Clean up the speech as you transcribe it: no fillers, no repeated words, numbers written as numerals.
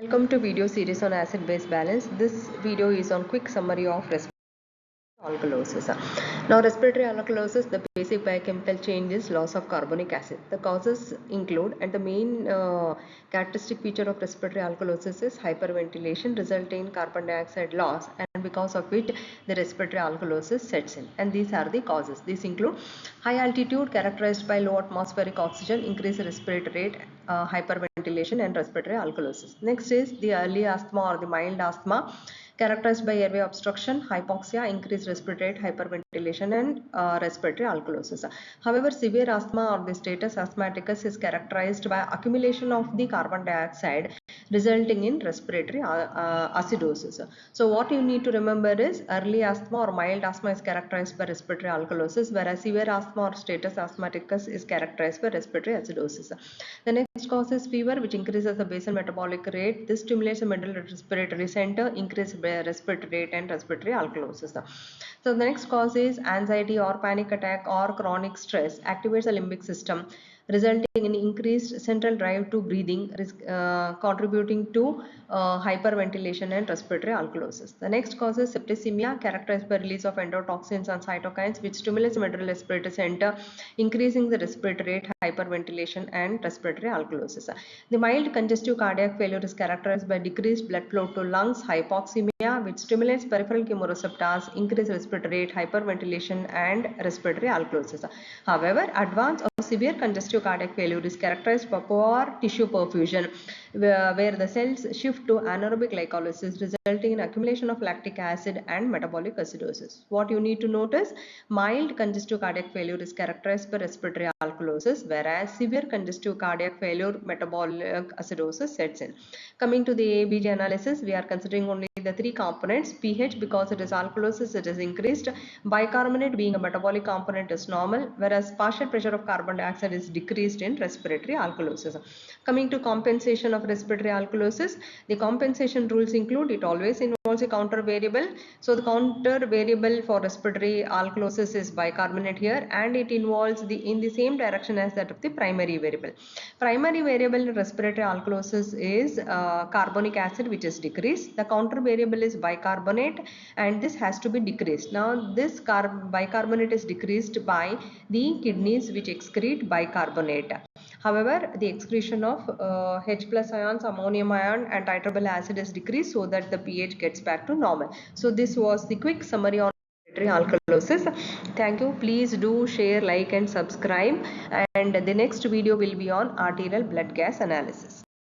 Welcome to video series on acid-base balance. This video is on quick summary of respiratory alkalosis. Now, respiratory alkalosis, the basic biochemical change is loss of carbonic acid. The causes include, and the main characteristic feature of respiratory alkalosis is hyperventilation resulting in carbon dioxide loss, and because of which the respiratory alkalosis sets in. And these are the causes. These include high altitude characterized by low atmospheric oxygen, increased respiratory rate, hyperventilation, and respiratory alkalosis. Next is the early asthma or the mild asthma characterized by airway obstruction, hypoxia, increased respiratory rate, hyperventilation, and respiratory alkalosis. However, severe asthma or the status asthmaticus is characterized by accumulation of the carbon dioxide resulting in respiratory acidosis. So what you need to remember is early asthma or mild asthma is characterized by respiratory alkalosis, whereas severe asthma or status asthmaticus is characterized by respiratory acidosis. The next cause is fever, which increases the basal metabolic rate. This stimulates the middle respiratory center, increases respiratory rate and respiratory alkalosis. So the next cause is anxiety or panic attack or chronic stress activates the limbic system, resulting in increased central drive to breathing, contributing to hyperventilation and respiratory alkalosis. The next cause is septicemia, characterized by release of endotoxins and cytokines, which stimulates the middle respiratory center, increasing the respiratory rate, hyperventilation, and respiratory alkalosis. The mild congestive cardiac failure is characterized by decreased blood flow to lungs, hypoxemia, which stimulates peripheral chemoreceptors, increased respiratory rate, hyperventilation, and respiratory alkalosis. However, advanced or severe congestive cardiac failure is characterized by poor tissue perfusion, where the cells shift to anaerobic glycolysis, resulting in accumulation of lactic acid and metabolic acidosis. What you need to notice: mild congestive cardiac failure is characterized by respiratory alkalosis, whereas severe congestive cardiac failure, metabolic acidosis sets in. Coming to the ABG analysis, we are considering only the three components. pH, because it is alkalosis, it is increased. Bicarbonate, being a metabolic component, is normal, whereas partial pressure of carbon dioxide is decreased in respiratory alkalosis. Coming to compensation of respiratory alkalosis, the compensation rules include: it always involves a counter variable. So the counter variable for respiratory alkalosis is bicarbonate here, and it involves in the same direction as that of the primary variable. Primary variable in respiratory alkalosis is carbonic acid, which is decreased. The counter variable is bicarbonate, and this has to be decreased. Now this bicarbonate is decreased by the kidneys, which excrete bicarbonate. However, the excretion of H plus ions, ammonium ion, and titratable acid is decreased so that the pH gets back to normal. So this was the quick summary on respiratory alkalosis. Thank you. Please do share, like, and subscribe. And the next video will be on arterial blood gas analysis.